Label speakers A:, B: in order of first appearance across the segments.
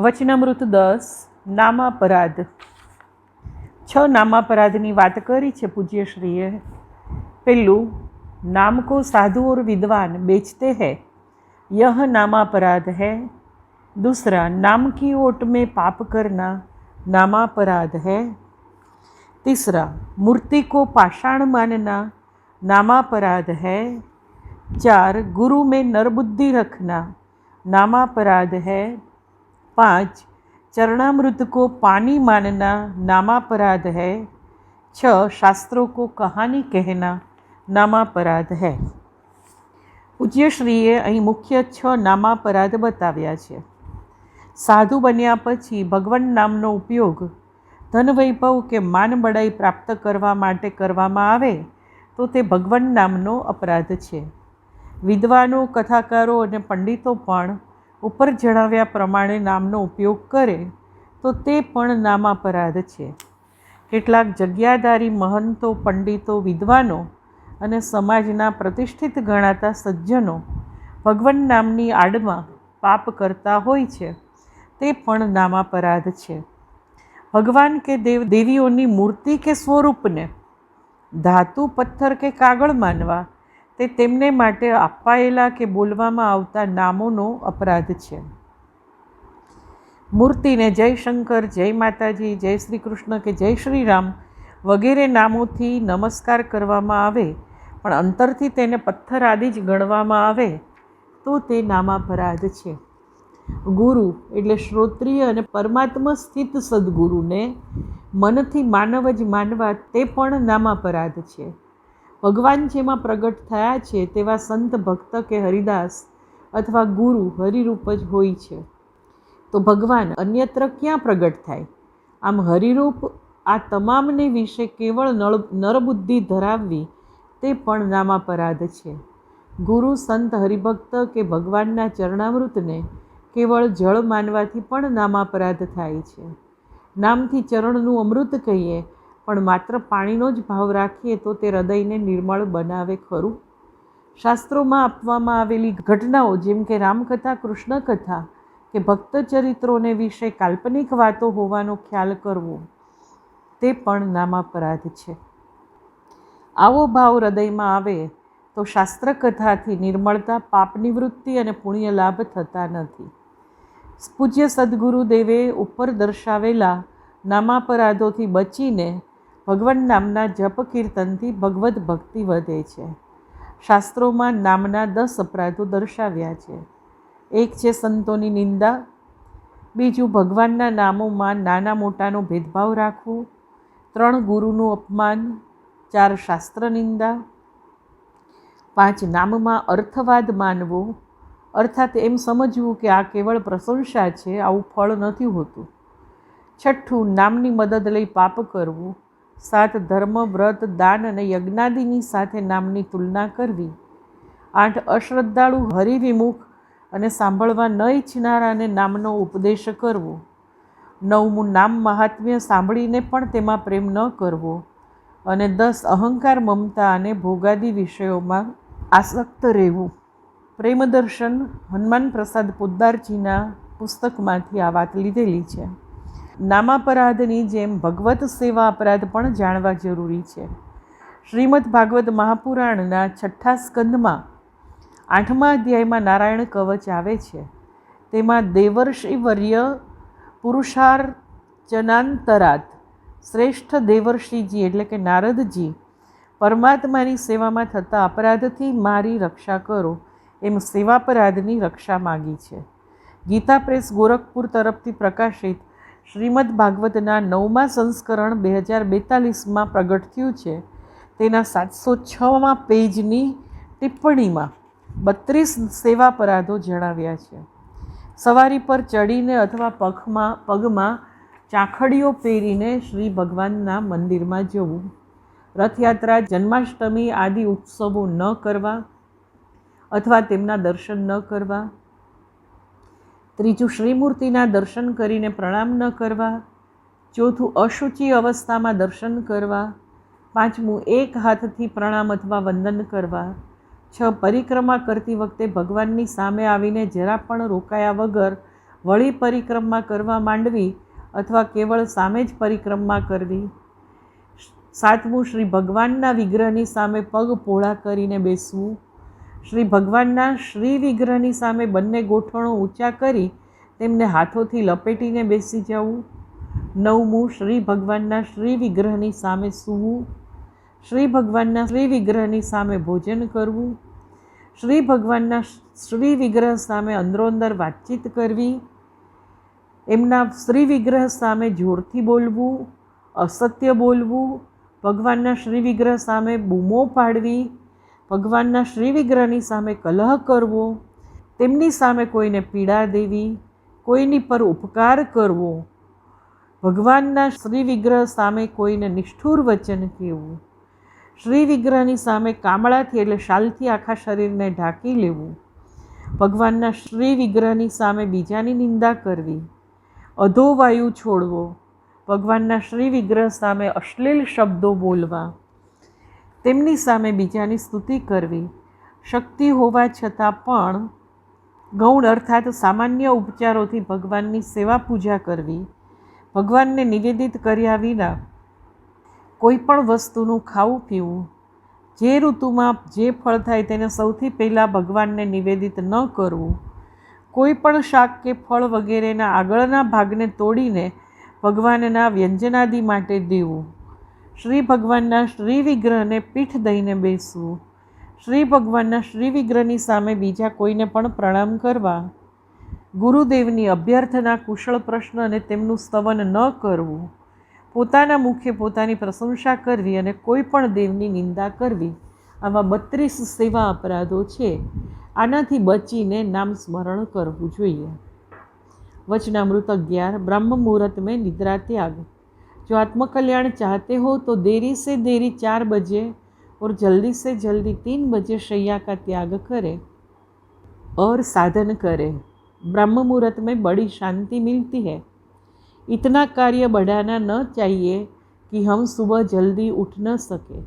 A: વચનામૃત 10 નામાપરાધ. 6 નામાપરાધની વાત કરી છે પૂજ્યશ્રીએ. પહેલું, નામ કો સાधु और विद्वान बेचते हैं, यह नामापराध है. दूसरा, नाम की ओट में पाप करना नामापराध है. तीसरा, मूर्ति को पाषाण मानना नामापराध है. 4, गुरु में नरबुद्धि रखना नामापराध है. 5, चरणामृत को पानी मानना नामापराध है. 6, शास्त्रों को कहानी कहना નામાપરાધ હૈ. પૂજ્યશ્રીએ અહીં મુખ્ય 6 નામાપરાધ બતાવ્યા છે. સાધુ બન્યા પછી ભગવાન નામનો ઉપયોગ ધન વૈભવ કે માન બડાઈ પ્રાપ્ત કરવા માટે કરવામાં આવે તો તે ભગવાન નામનો અપરાધ છે. વિદ્વાનો, કથાકારો અને પંડિતો પણ ઉપર જણાવ્યા પ્રમાણે નામનો ઉપયોગ કરે તો તે પણ નામાપરાધ છે. કેટલાક જગ્યાધારી મહંતો, પંડિતો, વિદ્વાનો અને સમાજના પ્રતિષ્ઠિત ગણાતા સજ્જનો ભગવાન નામની આડમાં પાપ કરતા હોય છે, તે પણ નામાપરાધ છે. ભગવાન કે દેવીઓની મૂર્તિ કે સ્વરૂપને ધાતુ, પથ્થર કે કાગળ માનવા તે તેમને માટે અપાયેલા કે બોલવામાં આવતા નામોનો અપરાધ છે. મૂર્તિને જય શંકર, જય માતાજી, જય શ્રી કૃષ્ણ કે જય શ્રી રામ વગેરે નામોથી નમસ્કાર કરવામાં આવે પણ અંતરથી તેને પથ્થર આદિ જ ગણવામાં આવે તો તે નામાપરાધ છે. ગુરુ એટલે શ્રોત્રિય અને પરમાત્મા સ્થિત સદગુરુને મનથી માનવ જ માનવા તે પણ નામાપરાધ છે. ભગવાન જેમાં પ્રગટ થયા છે તેવા સંત, ભક્ત કે હરિદાસ અથવા ગુરુ હરિરૂપ જ હોય છે, તો ભગવાન અન્યત્ર ક્યાં પ્રગટ થાય? આમ હરિરૂપ આ તમામને વિશે કેવળ નરબુદ્ધિ ધરાવવી તે પણ નામાપરાધ છે. ગુરુ, સંત, હરિભક્ત કે ભગવાનના ચરણામૃતને કેવળ જળ માનવાથી પણ નામાપરાધ થાય છે. નામથી ચરણનું અમૃત કહીએ પણ માત્ર પાણીનો જ ભાવ રાખીએ તો તે હૃદયને નિર્મળ બનાવે ખરું? શાસ્ત્રોમાં આપવામાં આવેલી ઘટનાઓ જેમ કે રામકથા, કૃષ્ણ કથા કે ભક્ત ચરિત્રોને વિશે કાલ્પનિક વાતો હોવાનો ખ્યાલ કરવો તે પણ નામાપરાધ છે. આવો ભાવ હૃદયમાં આવે તો શાસ્ત્ર કથાથી નિર્મળતા, પાપ નિવૃત્તિ અને પુણ્ય લાભ થતા નથી. પૂજ્ય સદગુરુદેવે ઉપર દર્શાવેલા નામાપરાધોથી બચીને ભગવાન નામના જપ કીર્તનથી ભગવદ્ ભક્તિ વધે છે. શાસ્ત્રોમાં નામના 10 અપરાધો દર્શાવ્યા છે. એક છે સંતોની નિંદા. બીજું, ભગવાનના નામોમાં નાના મોટાનો ભેદભાવ રાખવો. 3, ગુરુનું અપમાન. 4, શાસ્ત્ર નિંદા. 5, નામમાં અર્થવાદ માનવો, અર્થાત એમ સમજવું કે આ કેવળ પ્રશંસા છે, આવું ફળ નથી હોતું. 6, નામની મદદ લઈ પાપ કરવું. 7, ધર્મ, વ્રત, દાન અને યજ્ઞાદિની સાથે નામની તુલના કરવી. 8, અશ્રદ્ધાળુ, હરિવિમુખ અને સાંભળવા ન ઈચ્છનારાને નામનો ઉપદેશ કરવો. 9, નામ મહાત્મ્ય સાંભળીને પણ તેમાં પ્રેમ ન કરવો. અને 10, અહંકાર, મમતા અને ભોગાદી વિષયોમાં આસક્ત રહેવું. પ્રેમદર્શન હનુમાન પ્રસાદ પોદ્દારજીના પુસ્તકમાંથી આ વાત લીધેલી છે. નામાપરાધની જેમ ભગવત સેવા અપરાધ પણ જાણવા જરૂરી છે. શ્રીમદ ભાગવત મહાપુરાણના 6ઠ્ઠા સ્કંદમાં 8મા અધ્યાયમાં નારાયણ કવચ આવે છે. તેમાં દેવર્ષિવર્ય પુરુષાર્ચનાંતરાત શ્રેષ્ઠ દેવર્ષિજી એટલે કે નારદજી પરમાત્માની સેવામાં થતા અપરાધથી મારી રક્ષા કરો એમ સેવાપરાધની રક્ષા માગી છે. ગીતા પ્રેસ ગોરખપુર તરફથી પ્રકાશિત શ્રીમદ ભાગવતના 9મા સંસ્કરણ 2042માં પ્રગટ થયું છે. તેના 706મા પેજની ટિપ્પણીમાં 32 સેવાપરાધો જણાવ્યા છે. સવારી પર ચડીને અથવા પગમાં ચાંખડીઓ પહેરીને શ્રી ભગવાનના મંદિરમાં જવું. રથયાત્રા, જન્માષ્ટમી આદિ ઉત્સવો ન કરવા અથવા તેમના દર્શન ન કરવા. 3, શ્રીમૂર્તિના દર્શન કરીને પ્રણામ ન કરવા. 4, અશુચિ અવસ્થામાં દર્શન કરવા. 5, એક હાથથી પ્રણામ અથવા વંદન કરવા. 6, પરિક્રમા કરતી વખતે ભગવાનની સામે આવીને જરા પણ રોકાયા વગર વળી પરિક્રમા કરવા માંડવી અથવા કેવળ સામે જ પરિક્રમા કરવી. 7મું, શ્રી ભગવાનના વિગ્રહની સામે પગ પહોળા કરીને બેસવું. શ્રી ભગવાનના શ્રી વિગ્રહની સામે બંને ગોઠણો ઊંચા કરી તેમને હાથોથી લપેટીને બેસી જવું. 9મું, શ્રી ભગવાનના શ્રી વિગ્રહની સામે સૂવું. શ્રી ભગવાનના શ્રી વિગ્રહની સામે ભોજન કરવું. શ્રી ભગવાનના શ્રી વિગ્રહ સામે અંદરોઅંદર વાતચીત કરવી. એમના શ્રી વિગ્રહ સામે જોરથી બોલવું, અસત્ય બોલવું, ભગવાનના શ્રી વિગ્રહ સામે બૂમો પાડવી, ભગવાનના શ્રી વિગ્રહની સામે કલહ કરવો, તેમની સામે કોઈને પીડા દેવી, કોઈની પર ઉપકાર કરવો, ભગવાનના શ્રી વિગ્રહ સામે કોઈને નિષ્ઠુર વચન કહેવું, શ્રી વિગ્રહની સામે કામળાથી એટલે શાલથી આખા શરીરને ઢાંકી લેવું, ભગવાનના શ્રી વિગ્રહની સામે બીજાની નિંદા કરવી, અધોવાયુ છોડવો, ભગવાનના શ્રી વિગ્રહ સામે અશ્લીલ શબ્દો બોલવા, તેમની સામે બીજાની સ્તુતિ કરવી, શક્તિ હોવા છતાં પણ ગૌણ અર્થાત સામાન્ય ઉપચારોથી ભગવાનની સેવા પૂજા કરવી, ભગવાનને નિવેદિત કર્યા વિના કોઈ પણ વસ્તુનું ખાવું પીવું, જે ઋતુમાં જે ફળ થાય તેને સૌથી પહેલાં ભગવાનને નિવેદિત ન કરવું, કોઈ પણ શાક કે ફળ વગેરેના આગળના ભાગને તોડીને ભગવાનના વ્યંજનાદિ માટે દેવું, શ્રી ભગવાનના શ્રી વિગ્રહને પીઠ દઈને બેસવું, શ્રી ભગવાનના શ્રી વિગ્રહની સામે બીજા કોઈને પણ પ્રણામ કરવા, ગુરુદેવની અભ્યર્થના, કુશળ પ્રશ્ન અને તેમનું સ્તવન ન કરવું, પોતાના મુખે પોતાની પ્રશંસા કરવી અને કોઈ પણ દેવની નિંદા કરવી, આવા 32 સેવા અપરાધો છે. આનાથી બચીને નામ સ્મરણ કરવું જોઈએ. वचनामृत 11 ब्रह्म मुहूर्त में निद्रा त्याग। जो आत्मकल्याण चाहते हो तो देरी से देरी 4 बजे और जल्दी से जल्दी 3 बजे शैया का त्याग करें और साधन करें। ब्रह्म मुहूर्त में बड़ी शांति मिलती है। इतना कार्य बढ़ाना न चाहिए कि हम सुबह जल्दी उठ न सके।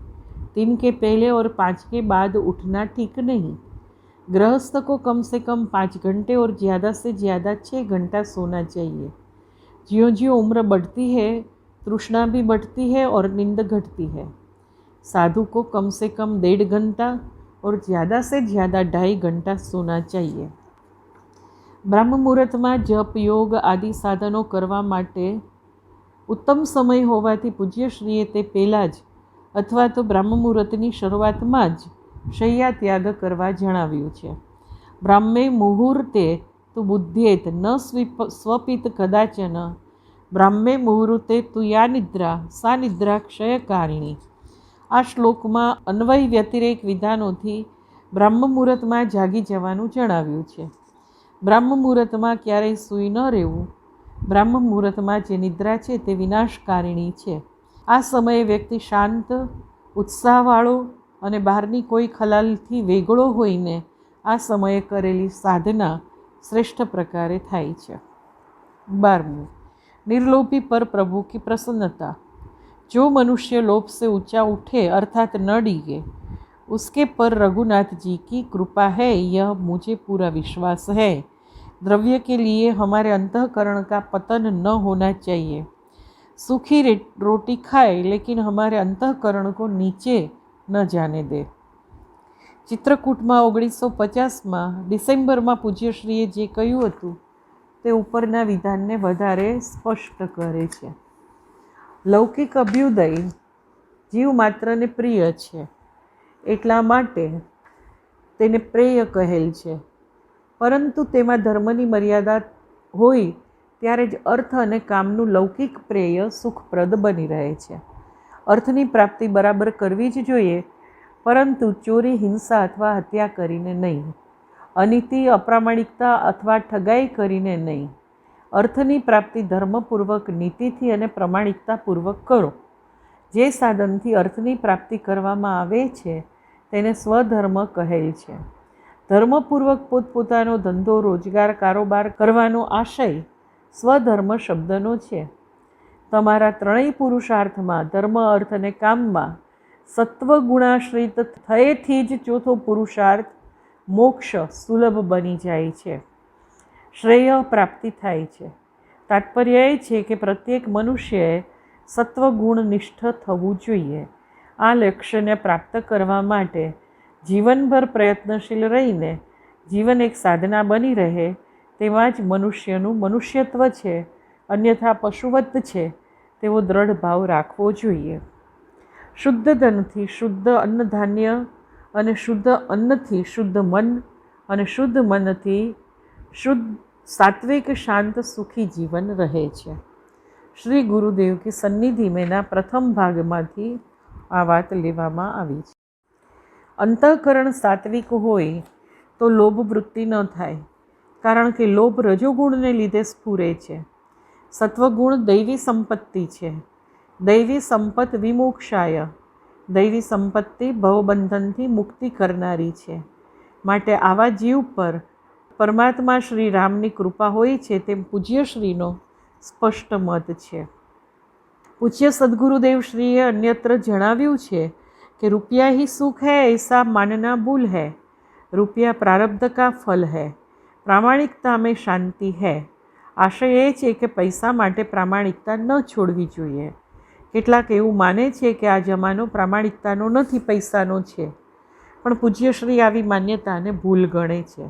A: 3 के पहले और 5 के बाद उठना ठीक नहीं। गृहस्थ को कम से कम 5 घंटे और ज़्यादा से ज़्यादा 6 घंटा सोना चाहिए। ज्यों ज्यों उम्र बढ़ती है तृष्णा भी बढ़ती है और नींद घटती है। साधु को कम से कम 1.5 घंटा और ज़्यादा से ज़्यादा 2.5 घंटा सोना चाहिए। ब्रह्म मुहूर्त में जप योग आदि साधनों करवा माटे उत्तम समय होवाथी पूज्यश्रीए ते पहेला ज अथवा तो ब्रह्म मुहूर्तनी शरूआतमां ज शय्या त्याग करवा जणाव्युं छे। ब्राह्मे मुहूर्ते तु बुध्येत न स्वपित कदाचन। ब्राह्मे मुहूर्ते तु या निद्रा सा निद्रा क्षयकारिणी। आ श्लोक में अन्वय व्यतिरेक विधानोथी ब्रह्म मुहूर्त में जागी जवानुं जणाव्युं छे। ब्रह्म मुहूर्त में क्यारेय सूई न रहेवुं। ब्रह्म मुहूर्त में जे निद्रा छे ते विनाशकारिणी छे। आ समये व्यक्ति शांत उत्साहवाळो અને બહારની કોઈ ખલાલથી વેગળો હોઈને આ સમયે કરેલી સાધના શ્રેષ્ઠ પ્રકારે થાય છે। 12. निर्लोभी पर प्रभु की प्रसन्नता। जो मनुष्य लोभ से ऊंचा उठे अर्थात न डिगे उसके पर रघुनाथ जी की कृपा है, यह मुझे पूरा विश्वास है। द्रव्य के लिए हमारे अंतःकरण का पतन न होना चाहिए। सूखी रोटी खाए लेकिन हमारे अंतःकरण को नीचे न जाने दे। चित्रकूट में 1950 में डिसेम्बर में पूज्यश्रीए जे कह्युं हतुं ते उपरना विधान ने वधारे स्पष्ट करे छे। लौकिक अभ्युदय जीव मात्र ने प्रिय छे एटला माटे तेने प्रेय कहेल छे, परंतु तेमां धर्मनी मर्यादा होय त्यारे ज अर्थ अने कामनुं लौकिक प्रेय सुखप्रद बनी रहे छे। अर्थनी प्राप्ति बराबर करवी ज जोईए, परंतु चोरी हिंसा अथवा हत्या करीने नहीं, अनीति अप्रामाणिकता अथवा ठगाई करीने नहीं। अर्थनी प्राप्ति धर्मपूर्वक नीतिथी अने प्रामाणिकतापूर्वक करो। जे साधनथी अर्थनी प्राप्ति करवामां आवे छे तेने स्वधर्म कहेल छे। धर्मपूर्वक पोतपोतानो धंधो रोजगार कारोबार करवानो आशय स्वधर्म शब्दनो छे। तमारा त्रणेय पुरुषार्थमां धर्म अर्थ अने काममां सत्वगुणाश्रित थयेथी ज चौथो पुरुषार्थ मोक्ष सुलभ बनी जाय छे। શ્રેય પ્રાપ્તિ થાય છે. તાત્પર્ય એ છે કે પ્રત્યેક મનુષ્યએ સત્વગુણનિષ્ઠ થવું જોઈએ. આ લક્ષ્યને પ્રાપ્ત કરવા માટે જીવનભર પ્રયત્નશીલ રહીને જીવન એક સાધના બની રહે તેમાં જ મનુષ્યનું મનુષ્યત્વ છે, અન્યથા પશુવત છે તેવો દ્રઢ ભાવ રાખવો જોઈએ. શુદ્ધ ધનથી શુદ્ધ અન્નધાન્ય અને શુદ્ધ અન્નથી શુદ્ધ મન અને શુદ્ધ મનથી શુદ્ધ સાત્વિક શાંત સુખી જીવન રહે છે. શ્રી ગુરુદેવ કી સન્નિધિ મેંના પ્રથમ ભાગમાંથી આ વાત લેવામાં આવી છે. અંતઃકરણ સાત્વિક હોય તો લોભ વૃત્તિ ન થાય, કારણ કે લોભ રજોગુણને લીધે સ્ફુરે છે. સત્વગુણ દૈવી સંપત્તિ છે. દૈવી સંપત્ત વિમોક્ષાય. દૈવી સંપત્તિ ભવબંધનથી મુક્તિ કરનારી છે. માટે આવા જીવ પર પરમાત્મા શ્રી રામની કૃપા હોય છે તેમ પૂજ્યશ્રીનો સ્પષ્ટ મત છે. પૂજ્ય સદગુરુદેવ શ્રીએ અન્યત્ર જણાવ્યું છે કે રૂપિયા ही सुख है ऐसा मानना भूल है. રૂપિયા प्रारब्ध का फल है. प्रामाणिकता में शांति है. આશય એ છે કે પૈસા માટે પ્રામાણિકતા ન છોડવી જોઈએ. કેટલાક એવું માને છે કે આ જમાનો પ્રામાણિકતાનો નથી, પૈસાનો છે. પણ પૂજ્યશ્રી આવી માન્યતાને ભૂલ ગણે છે.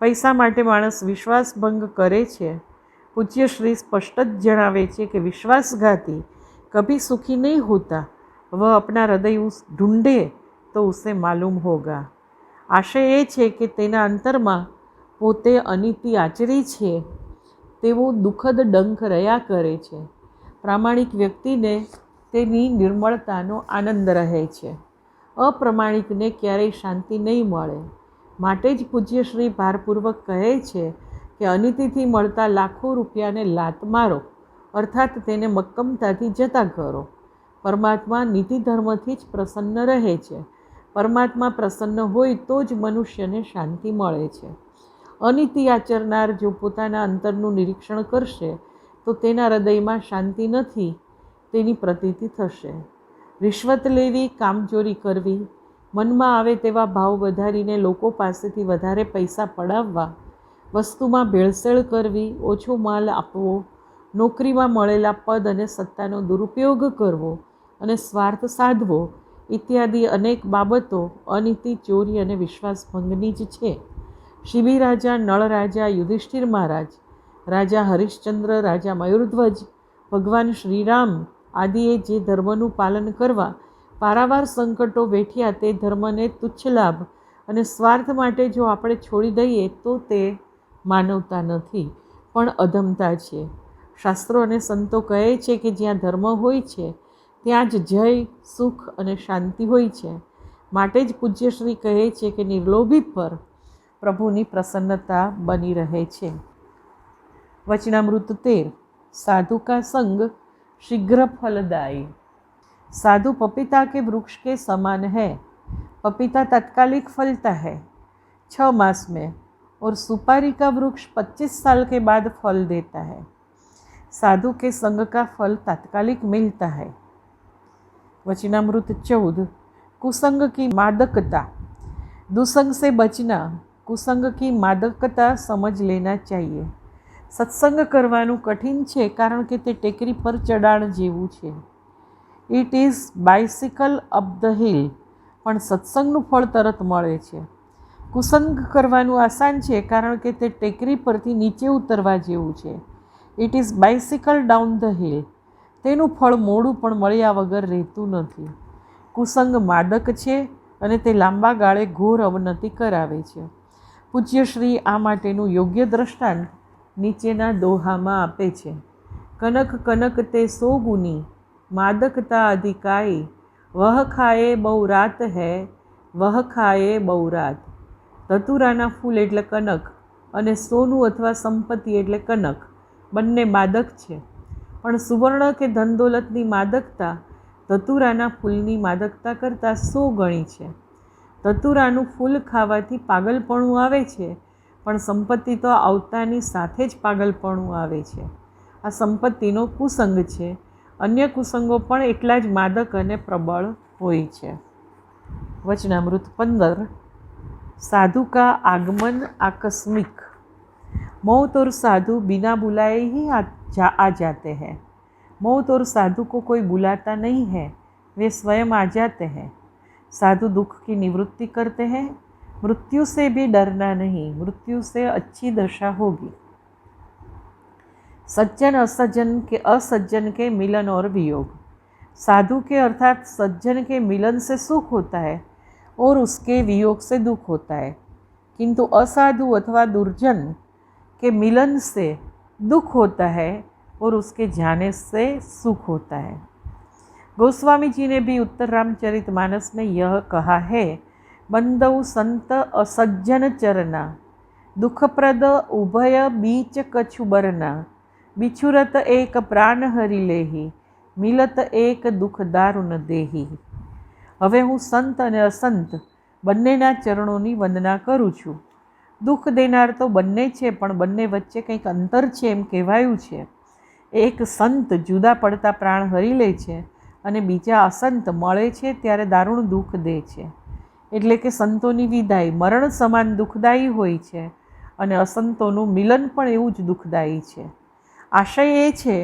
A: પૈસા માટે માણસ વિશ્વાસભંગ કરે છે. પૂજ્યશ્રી સ્પષ્ટ જ જણાવે છે કે વિશ્વાસઘાતી કભી સુખી નહીં હોતા. વહ अपना હૃદય ઢૂંઢે તો ઉસે માલુમ હોગા. આશય એ છે કે તેના અંતરમાં પોતે અનીતિ આચરી છે તેવો દુઃખદ ડંખ રહ્યા કરે છે. પ્રામાણિક વ્યક્તિને તેની નિર્મળતાનો આનંદ રહે છે. અપ્રમાણિકને ક્યારેય શાંતિ નહીં મળે. માટે જ પૂજ્યશ્રી ભારપૂર્વક કહે છે કે અનીતિથી મળતા લાખો રૂપિયાને લાત મારો, અર્થાત તેને મક્કમતાથી જતા કરો. પરમાત્મા નીતિ ધર્મથી જ પ્રસન્ન રહે છે. પરમાત્મા પ્રસન્ન હોય તો જ મનુષ્યને શાંતિ મળે છે. અનીતિ આચરનાર જો પોતાના અંતરનું નિરીક્ષણ કરશે તો તેના હૃદયમાં શાંતિ નથી તેની પ્રતીતિ થશે. રિશ્વત લેવી, કામચોરી કરવી, મનમાં આવે તેવા ભાવ વધારીને લોકો પાસેથી વધારે પૈસા પડાવવા, વસ્તુમાં ભેળસેળ કરવી, ઓછો માલ આપવો, નોકરીમાં મળેલા પદ અને સત્તાનો દુરુપયોગ કરવો અને સ્વાર્થ સાધવો ઇત્યાદિ અનેક બાબતો અનીતિ, ચોરી અને વિશ્વાસભંગની જ છે. શિબી રાજા, નળ રાજા, યુધિષ્ઠિર મહારાજ, રાજા હરિશ્ચંદ્ર, રાજા મયુરધ્વજ, ભગવાન શ્રીરામ આદિએ જે ધર્મનું પાલન કરવા પારાવાર સંકટો વેઠ્યા તે ધર્મને તુચ્છ લાભ અને સ્વાર્થ માટે જો આપણે છોડી દઈએ તો તે માનવતા નથી પણ અધમતા છે. શાસ્ત્રો અને સંતો કહે છે કે જ્યાં ધર્મ હોય છે ત્યાં જ જય, સુખ અને શાંતિ હોય છે. માટે જ પૂજ્યશ્રી કહે છે કે નિર્લોભી પર પ્રભુની પ્રસન્નતા બની રહે છે. વચનામૃત 13. साधु का संग शीघ्र फलदायी. साधु पपीता के वृक्ष के समान है. पपीता तत्कालिक फलता है 6 मास में और सुपारी का वृक्ष 25 साल के बाद फल देता है. साधु के संग का फल तात्कालिक मिलता है. वचनामृत 14. कुसंग की मादकता. दुसंग से बचना. कुसंग की मादकता समझ लेना चाहिए. સત્સંગ કરવાનું કઠિન છે કારણ કે તે ટેકરી પર ચડાણ જેવું છે. It is bicycle up the hill. પણ સત્સંગનું ફળ તરત મળે છે. કુસંગ કરવાનું આસાન છે કારણ કે તે ટેકરી પરથી નીચે ઉતરવા જેવું છે. It is bicycle down the hill. તેનું ફળ મોડું પણ મળ્યા વગર રહેતું નથી. કુસંગ માદક છે અને તે લાંબા ગાળે ઘોર અવનતિ કરાવે છે. પૂજ્યશ્રી આ માટેનું યોગ્ય દ્રષ્ટાંત નીચેના દોહામાં આપે છે. કનક કનક તે 100 ગુની, માદકતા અધિકાઈ, વહ ખાએ બહુ રાત હૈ, વહ ખાએ બહુ રાત. ધતુરાના ફૂલ એટલે કનક અને સોનું અથવા સંપત્તિ એટલે કનક બંને માદક છે. પણ સુવર્ણ કે ધન દોલતની માદકતા ધતુરાના ફૂલની માદકતા કરતાં 100 ગણી છે. ધતુરાનું ફૂલ ખાવાથી પાગલપણું આવે છે, પણ સંપત્તિ તો આવતાની સાથે જ પાગલપણું આવે છે. આ સંપત્તિનો કુસંગ છે. અન્ય કુસંગો પણ એટલા જ માદક અને પ્રબળ હોય છે. વચનામૃત 15. સાધુ કા આગમન આકસ્મિક. मौत और साधु बिना बुलाए ही आ जाते हैं। मौत और साधु को कोई बुलाता नहीं है, वे स्वयं आ जाते हैं। साधु दुख की निवृत्ति करते हैं। मृत्यु से भी डरना नहीं, मृत्यु से अच्छी दशा होगी। सज्जन असज्जन के मिलन और वियोग। साधु के अर्थात सज्जन के मिलन से सुख होता है और उसके वियोग से दुख होता है, किंतु असाधु अथवा दुर्जन के मिलन से दुख होता है और उसके जाने से सुख होता है। गोस्वामी जी ने भी उत्तर रामचरितमानस में यह कहा है, बंदौ संत असज्जन चरना, दुखप्रद उभय बीच कछु बरना, बिछुरत एक प्राण हरि लेही, मिलत एक दुख दारुण देही। હવે હું સંત અને અસંત બંનેના ચરણોની વંદના કરું છું. દુઃખ દેનાર તો બંને છે, પણ બંને વચ્ચે કંઈક અંતર છે એમ કહેવાયું છે. એક સંત જુદા પડતા પ્રાણ હરી લે છે અને બીજા અસંત મળે છે ત્યારે દારૂણ દુઃખ દે છે. એટલે કે સંતોની વિદાય મરણ સમાન દુઃખદાયી હોય છે અને અસંતોનું મિલન પણ એવું જ દુઃખદાયી છે. આશય એ છે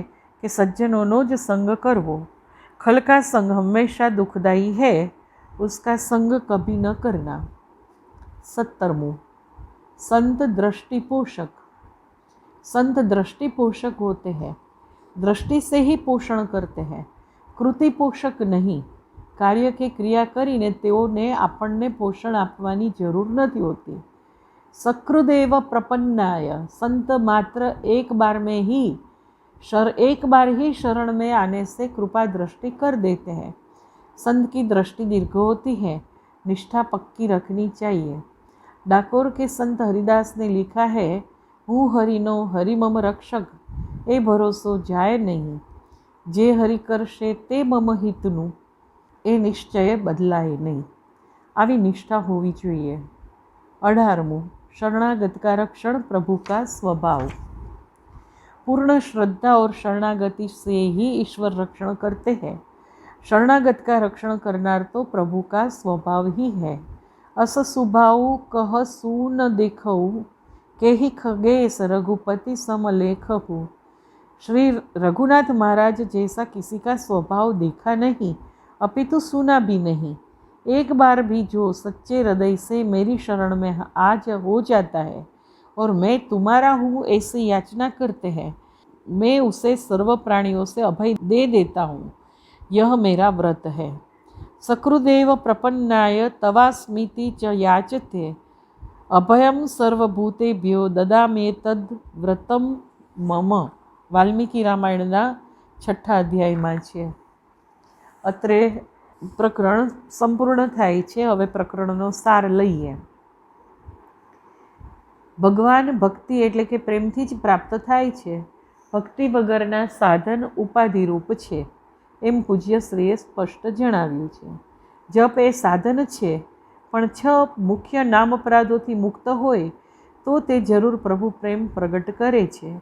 A: કે સજ્જનોનો જ સંગ કરવો. खल का संग हमेशा दुखदायी है, उसका संग कभी न करना। 17वां, संत दृष्टि पोषक। संत दृष्टि पोषक होते हैं, दृष्टि से ही पोषण करते हैं, कृति पोषक नहीं. कार्य के क्रिया કરીને તેઓને આપણને પોષણ આપવાની જરૂર નથી હોતી. સકૃદેવ પ્રપન્નાય, संत मात्र एक बार ही शरण में आने से कृपा दृष्टि कर देते हैं. संत की दृष्टि दीर्घ होती है, निष्ठा पक्की रखनी चाहिए. डाकोर के संत हरिदास ने लिखा है, हूँ हरिनो हरि मम रक्षक, ए भरोसो जाए नहीं, जे हरि करशे ते मम हितनु, એ નિશ્ચય બદલાય નહીં. આવી નિષ્ઠા હોવી જોઈએ. 18મું, शरणागत का रक्षण प्रभु का स्वभाव। पूर्ण श्रद्धा और शरणागति से ही ईश्वर रक्षण करते हैं. शरणागत का रक्षण करनार तो प्रभु का स्वभाव ही है. अस सुभाव कह सून देखऊ, के ही खगेश रघुपति समलेखहु। श्री रघुनाथ महाराज जैसा किसी का स्वभाव देखा नहीं, अपितु सुना भी नहीं. एक बार भी जो सच्चे हृदय से मेरी शरण में आज हो जाता है और मैं तुम्हारा हूँ ऐसी याचना करते हैं, मैं उसे सर्व प्राणियों से अभय दे देता हूँ. यह मेरा व्रत है. सकृदेव प्रपन्नाय तवास्मीति च याचते, अभयम सर्वभूतेभ्यो ददामेतद् व्रतम मम. વાલ્મીકી રામાયણના 6 અધ્યાયમાં છે. અત્રે પ્રકરણ સંપૂર્ણ થાય છે. હવે પ્રકરણનો સાર લઈએ. ભગવાન ભક્તિ એટલે કે પ્રેમથી જ પ્રાપ્ત થાય છે. ભક્તિ વગરના સાધન ઉપાધિરૂપ છે એમ પૂજ્ય શ્રીએ સ્પષ્ટ જણાવ્યું છે. જપ એ સાધન છે, પણ 6 મુખ્ય નામ અપરાધોથી મુક્ત હોય તો તે જરૂર પ્રભુ પ્રેમ પ્રગટ કરે છે.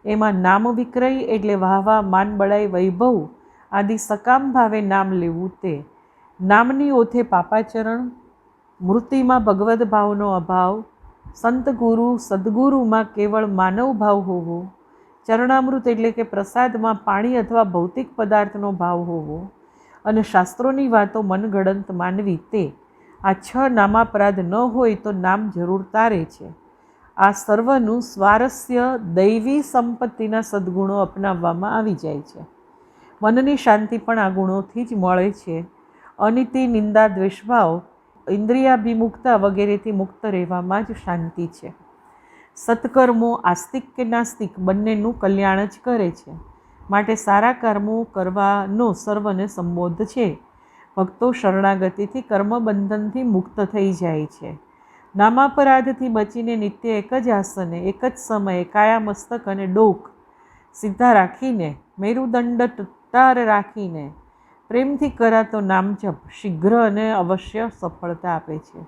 A: એમાં નામ વિક્રય એટલે વાહવા, માન, બળાઈ, વૈભવ આદિ સકામ ભાવે નામ લેવું તે. નામની ઓથે પાપાચરણ, મૃતિમાં ભગવદ ભાવનો અભાવ, સંત ગુરુ સદગુરુમાં કેવળ માનવ ભાવ હોવો, ચરણામૃત એટલે કે પ્રસાદમાં પાણી અથવા ભૌતિક પદાર્થનો ભાવ હોવો અને શાસ્ત્રોની વાતો મનગળંત માનવી તે. આ 6 નામાપરાધ ન હોય તો નામ જરૂર તારે છે. આ સર્વનું સ્વારસ્ય દૈવી સંપત્તિના સદ્ગુણો અપનાવવામાં આવી જાય છે. મનની શાંતિ પણ આ ગુણોથી જ મળે છે. અનિતિ, નિંદા, દ્વેષભાવ, ઇન્દ્રિયાભિમુખતા વગેરેથી મુક્ત રહેવામાં જ શાંતિ છે. સત્કર્મો આસ્તિક કે નાસ્તિક બંનેનું કલ્યાણ જ કરે છે. માટે સારા કર્મો કરવાનો સર્વને સંબોધ છે. ભક્તો શરણાગતિથી કર્મબંધનથી મુક્ત થઈ જાય છે. નામાપરાધથી બચીને નિત્ય એક જ આસને, એક જ સમયે કાયા, મસ્તક અને ડોક સીધા રાખીને, મેરુદંડ ટટ્ટાર રાખીને પ્રેમથી કરાતો નામ જપ શીઘ્ર અને અવશ્ય સફળતા આપે છે.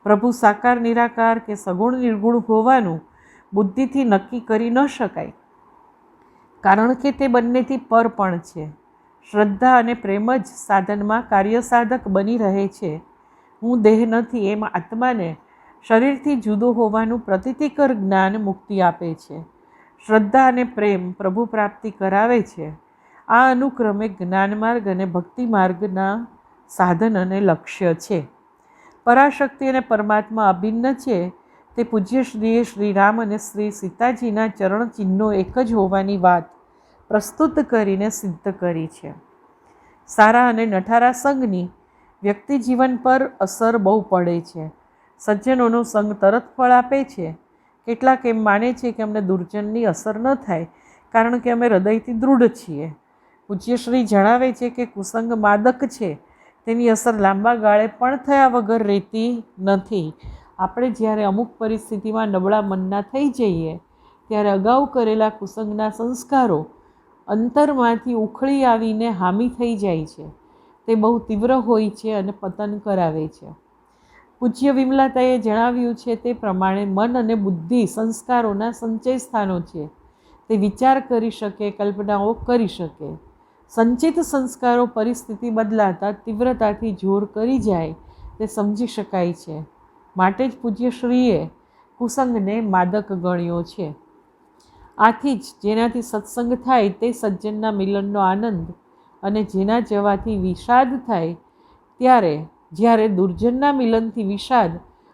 A: પ્રભુ સાકાર, નિરાકાર કે સગુણ નિર્ગુણ હોવાનું બુદ્ધિથી નક્કી કરી ન શકાય, કારણ કે તે બંનેથી પર પણ છે. શ્રદ્ધા અને પ્રેમ જ સાધનમાં કાર્યસાધક બની રહે છે. હું દેહ નથી એમ આત્માને શરીરથી જુદો હોવાનું પ્રતીતિકર જ્ઞાન મુક્તિ આપે છે. શ્રદ્ધા અને પ્રેમ પ્રભુ પ્રાપ્તિ કરાવે છે. આ અનુક્રમે જ્ઞાનમાર્ગ અને ભક્તિ માર્ગના સાધન અને લક્ષ્ય છે. પરાશક્તિ અને પરમાત્મા અભિન્ન છે તે પૂજ્ય શ્રીએ શ્રીરામ અને શ્રી સીતાજીના ચરણ ચિહ્નો એક જ હોવાની વાત પ્રસ્તુત કરીને સિદ્ધ કરી છે. સારા અને નઠારા સંગની વ્યક્તિ જીવન પર અસર બહુ પડે છે. સજ્જનોનો સંગ તરત ફળ આપે છે. કેટલાક એમ માને છે કે અમને દુર્જનની અસર ન થાય કારણ કે અમે હૃદયથી દૃઢ છીએ. પૂજ્યશ્રી જણાવે છે કે કુસંગ માદક છે, તેની અસર લાંબા ગાળે પણ થયા વગર રહેતી નથી. આપણે જ્યારે અમુક પરિસ્થિતિમાં નબળા મનના થઈ જઈએ ત્યારે અગાઉ કરેલા કુસંગના સંસ્કારો અંતરમાંથી ઉખળી આવીને હામી થઈ જાય છે. તે બહુ તીવ્ર હોય છે અને પતન કરાવે છે. પૂજ્ય વિમલાતાએ જણાવ્યું છે તે પ્રમાણે મન અને બુદ્ધિ સંસ્કારોના સંચય સ્થાનો છે. તે વિચાર કરી શકે, કલ્પનાઓ કરી શકે. સંચિત સંસ્કારો પરિસ્થિતિ બદલાતા તીવ્રતાથી જોર કરી જાય તે સમજી શકાય છે. માટે જ પૂજ્યશ્રીએ કુસંગને માદક ગણ્યો છે. આથી જ જેનાથી સત્સંગ થાય તે સજ્જનના મિલનનો આનંદ અને જેના જવાથી વિષાદ થાય જ્યારે દુર્જનના મિલનથી વિષાદ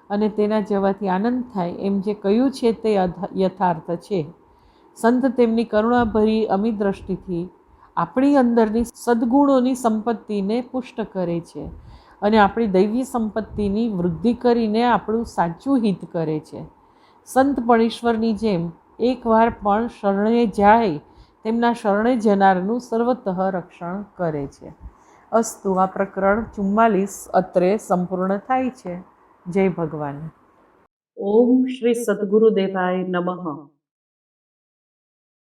A: અને તેના જવાથી આનંદ થાય એમ જે કહ્યું છે તે યથાર્થ છે. સંત તેમની કરુણાભરી અમી દ્રષ્ટિથી આપણી અંદરની સદ્ગુણોની સંપત્તિને પુષ્ટ કરે છે અને આપણી દૈવી સંપત્તિની વૃદ્ધિ કરીને આપણું સાચું હિત કરે છે. સંત પણ ઈશ્વરની જેમ એકવાર પણ શરણે જાય તેમના શરણે જનારનું સર્વતઃ રક્ષણ કરે છે. અસ્તુ. આ પ્રકરણ 44 અત્રે સંપૂર્ણ થાય છે. જય ભગવાન. ઓમ શ્રી સદ્ગુરુદેવાય નમઃ.